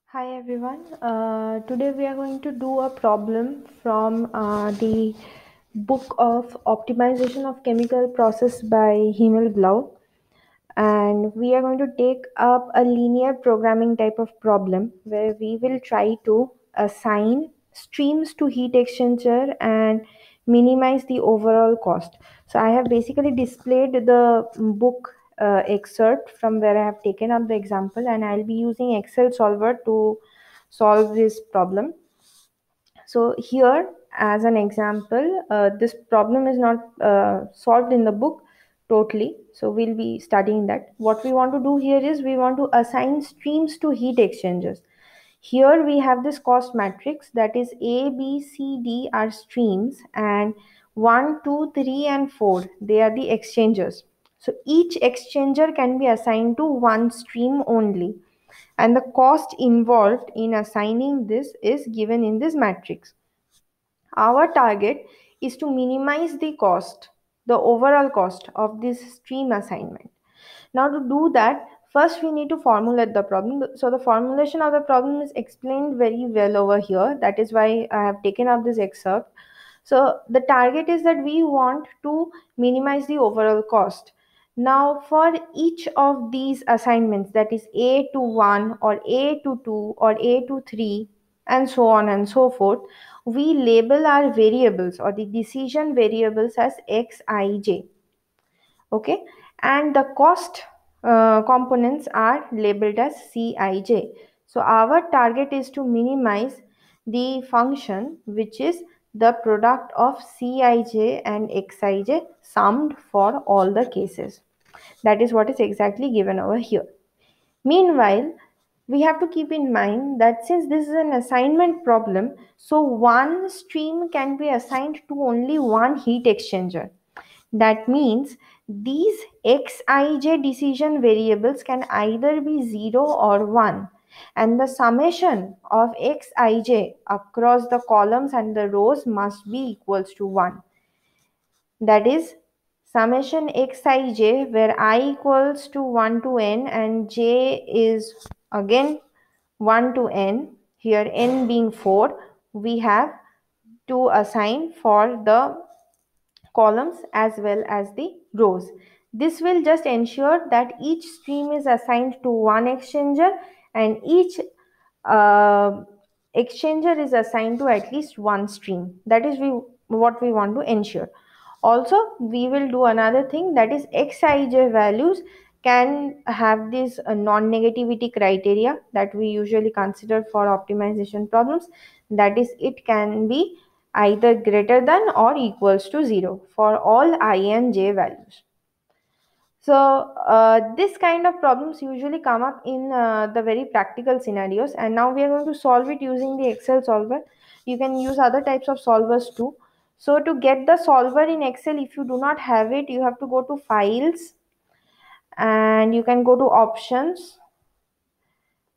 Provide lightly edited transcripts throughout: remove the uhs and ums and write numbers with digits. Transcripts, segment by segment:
Hi everyone. Today we are going to do a problem from the book of Optimization of Chemical Process by Himmelblau, and we are going to take up a linear programming type of problem where we will try to assign streams to heat exchanger and minimize the overall cost. So I have basically displayed the book excerpt from where I have taken up the example, and I'll be using Excel solver to solve this problem. So here, as an example, this problem is not solved in the book totally. So we'll be studying that. What we want to do here is we want to assign streams to heat exchangers. Here we have this cost matrix, that is A, B, C, D are streams, and 1, 2, 3, and 4, they are the exchangers. So each exchanger can be assigned to one stream only, and the cost involved in assigning this is given in this matrix. Our target is to minimize the cost, the overall cost of this stream assignment. Now to do that, first we need to formulate the problem. So the formulation of the problem is explained very well over here. That is why I have taken up this excerpt. So the target is that we want to minimize the overall cost. Now for each of these assignments, that is A to 1 or A to 2 or A to 3 and so on and so forth, we label our variables or the decision variables as Xij. Okay, and the cost components are labeled as Cij. So our target is to minimize the function which is the product of Cij and Xij summed for all the cases. That is what is exactly given over here. Meanwhile, we have to keep in mind that since this is an assignment problem, so one stream can be assigned to only one heat exchanger. That means these Xij decision variables can either be 0 or 1, and the summation of Xij across the columns and the rows must be equals to 1. That is summation Xij, where I equals to 1 to n and j is again 1 to n, here n being 4, we have to assign for the columns as well as the rows. This will just ensure that each stream is assigned to one exchanger, and each uh, exchanger is assigned to at least one stream. That is what we want to ensure. Also, we will do another thing, that is Xij values can have this non-negativity criteria that we usually consider for optimization problems. That is, it can be either greater than or equals to 0 for all I and j values. So this kind of problems usually come up in the very practical scenarios, and now we are going to solve it using the Excel solver. You can use other types of solvers too. So to get the solver in Excel, if you do not have it, you have to go to files and you can go to options.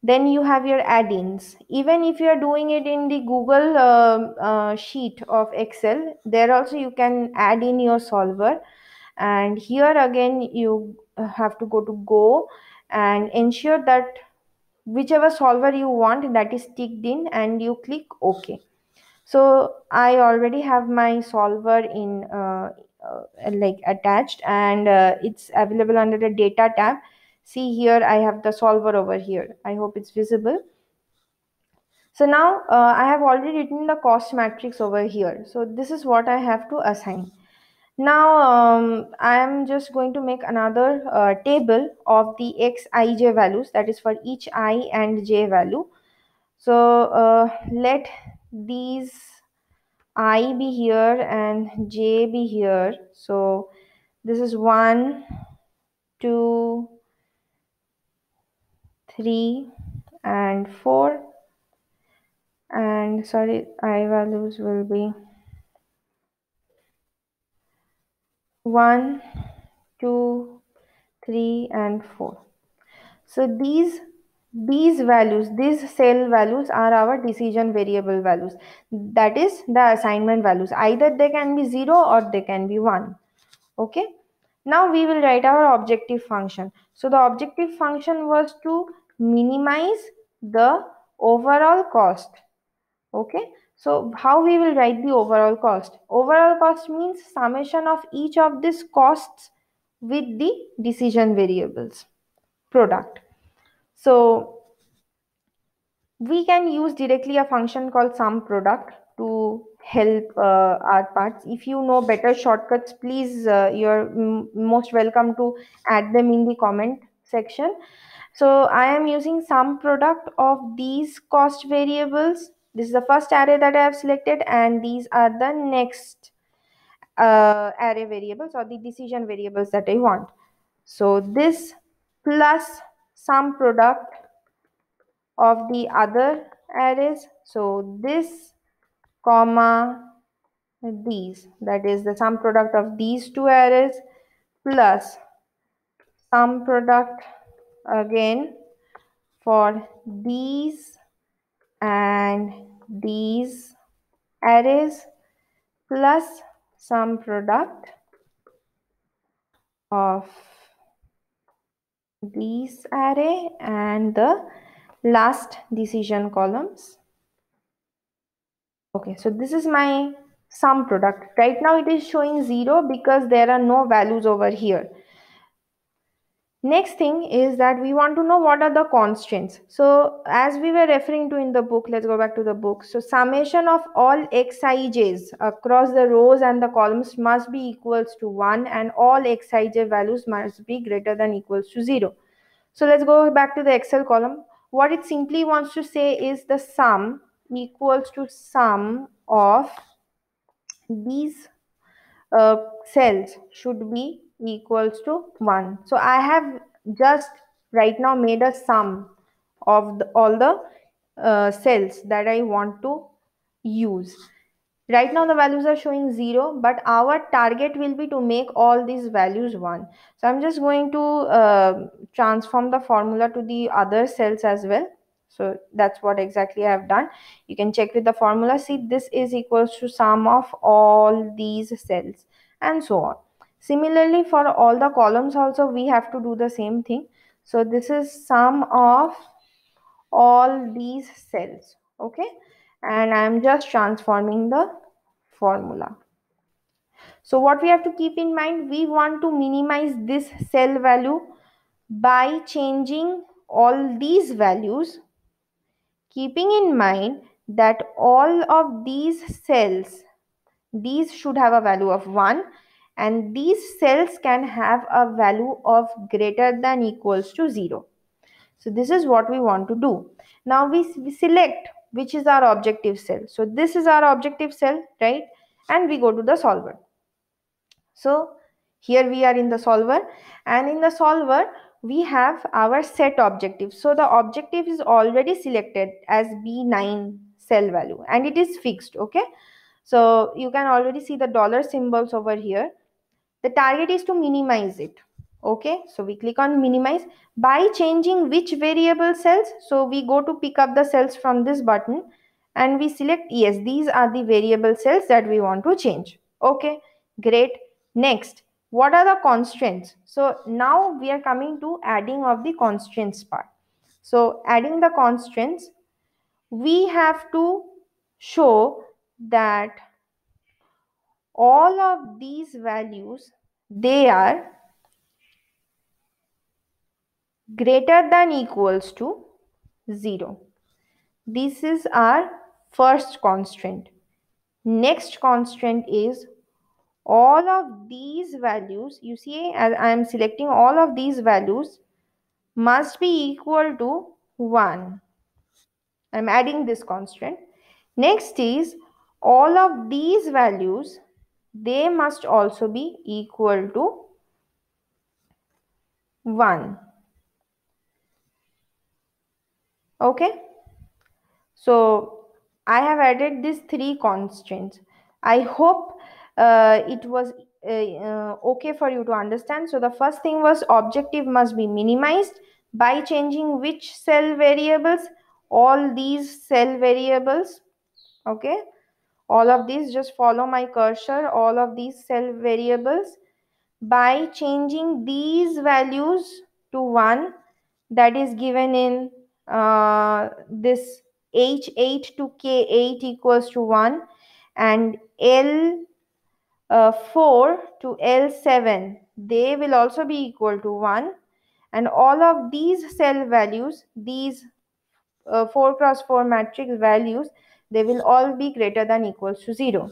Then you have your add-ins. Even if you are doing it in the Google sheet of Excel, there also you can add in your solver. And here again you have to go and ensure that whichever solver you want, that is ticked in, and you click OK. So I already have my solver in like attached, and it's available under the data tab. See, here I have the solver over here. I hope it's visible. So now I have already written the cost matrix over here. So this is what I have to assign. Now I am just going to make another table of the Xij values, that is for each I and j value. So let these I be here and j be here. So this is 1, 2, 3, and 4. And sorry, I values will be 1, 2, 3, and 4. So these values, these cell values are our decision variable values. That is the assignment values. Either they can be 0 or they can be 1. Okay. Now we will write our objective function. So the objective function was to minimize the overall cost. Okay, so how we will write the overall cost? Overall cost means summation of each of these costs with the decision variables product. So we can use directly a function called sum product to help our parts. If you know better shortcuts, please, you're most welcome to add them in the comment section. So I am using sum product of these cost variables. This is the first array that I have selected, and these are the next array variables or the decision variables that I want. So this plus sum product of the other arrays. So this comma these, that is the sum product of these two arrays, plus sum product again for these and these arrays, plus sum product of these array and the last decision columns. Okay, so this is my sum product. Right now it is showing 0 because there are no values over here. Next thing is that we want to know what are the constraints. So as we were referring to in the book, let's go back to the book. So summation of all xij's across the rows and the columns must be equals to 1, and all xij values must be greater than equals to 0. So let's go back to the Excel column. What it simply wants to say is the sum equals to sum of these cells should be equals to 1. So I have just right now made a sum of all the cells that I want to use. Right now the values are showing 0, but our target will be to make all these values 1. So I'm just going to transform the formula to the other cells as well. So that's what exactly I have done. You can check with the formula. See, this is equals to sum of all these cells and so on. Similarly, for all the columns also we have to do the same thing. So this is sum of all these cells. Okay, and I'm just transforming the formula. So what we have to keep in mind, we want to minimize this cell value by changing all these values, keeping in mind that all of these cells, these should have a value of 1, and these cells can have a value of greater than equals to 0. So this is what we want to do. Now we select which is our objective cell. So this is our objective cell, right? And we go to the solver. So here we are in the solver, and in the solver we have our set objective. So the objective is already selected as B9 cell value and it is fixed. Okay, so you can already see the dollar symbols over here. The target is to minimize it. Okay, so we click on minimize by changing which variable cells. So we go to pick up the cells from this button and we select yes, these are the variable cells that we want to change. Okay, great. Next, what are the constraints? So now we are coming to adding of the constraints part. So adding the constraints, we have to show that all of these values, they are greater than equals to 0. This is our first constraint. Next constraint is all of these values, you see, as I am selecting all of these values must be equal to 1. I am adding this constraint. Next is all of these values, they must also be equal to 1. Okay, so I have added these 3 constraints. I hope it was okay for you to understand. So the first thing was objective must be minimized by changing which cell variables, all these cell variables. Okay, all of these, just follow my cursor, all of these cell variables, by changing these values to 1, that is given in this H8 to K8 equals to 1, and L4 to L7, they will also be equal to 1, and all of these cell values, these 4 cross 4 matrix values, they will all be greater than equals to 0.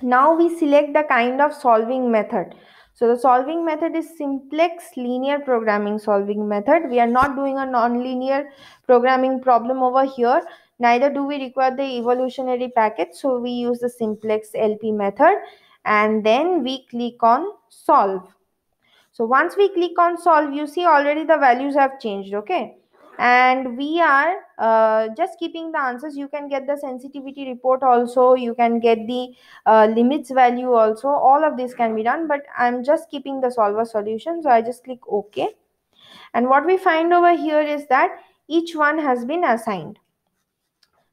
Now we select the kind of solving method. So the solving method is simplex linear programming solving method. We are not doing a non-linear programming problem over here. Neither do we require the evolutionary package. So we use the simplex LP method, and then we click on solve. So once we click on solve, you see already the values have changed, okay? And we are just keeping the answers. You can get the sensitivity report also, you can get the limits value also. All of this can be done, but I'm just keeping the solver solution, so I just click OK. And what we find over here is that each one has been assigned.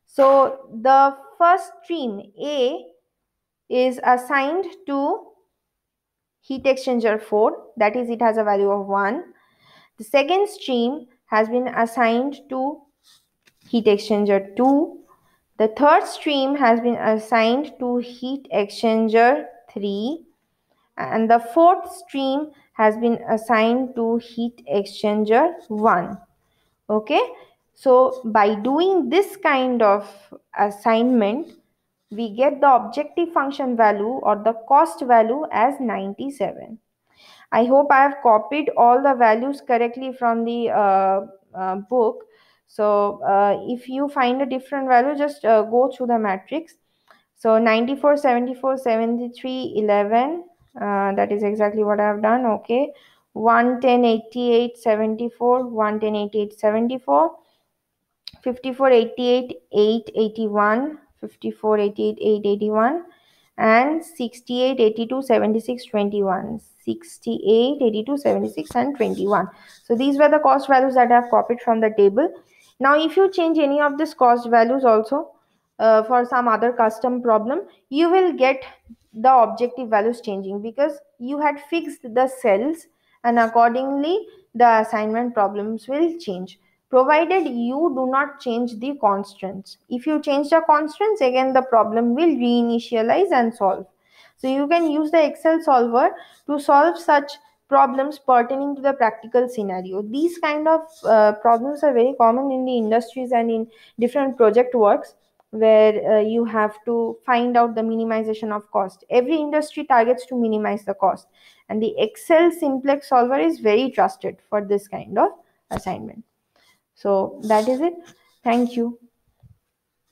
So the first stream A is assigned to heat exchanger 4, that is, it has a value of 1. The second stream has been assigned to heat exchanger 2. The third stream has been assigned to heat exchanger 3. And the fourth stream has been assigned to heat exchanger 1. Okay. So by doing this kind of assignment, we get the objective function value or the cost value as 97. I hope I have copied all the values correctly from the book. So if you find a different value, just go through the matrix. So 94, 74, 73, 11. That is exactly what I have done. Okay. 110, 88, 74, 110, 88, 74. 54, 88, 881, 54, 88, 881, and 68, 82, 76, 21. 68, 82, 76, and 21. So these were the cost values that I have copied from the table. Now if you change any of these cost values also for some other custom problem, you will get the objective values changing because you had fixed the cells, and accordingly the assignment problems will change, provided you do not change the constants. If you change the constants, again the problem will reinitialize and solve. So you can use the Excel solver to solve such problems pertaining to the practical scenario. These kind of problems are very common in the industries and in different project works, where you have to find out the minimization of cost. Every industry targets to minimize the cost, and the Excel simplex solver is very trusted for this kind of assignment. So that is it. Thank you.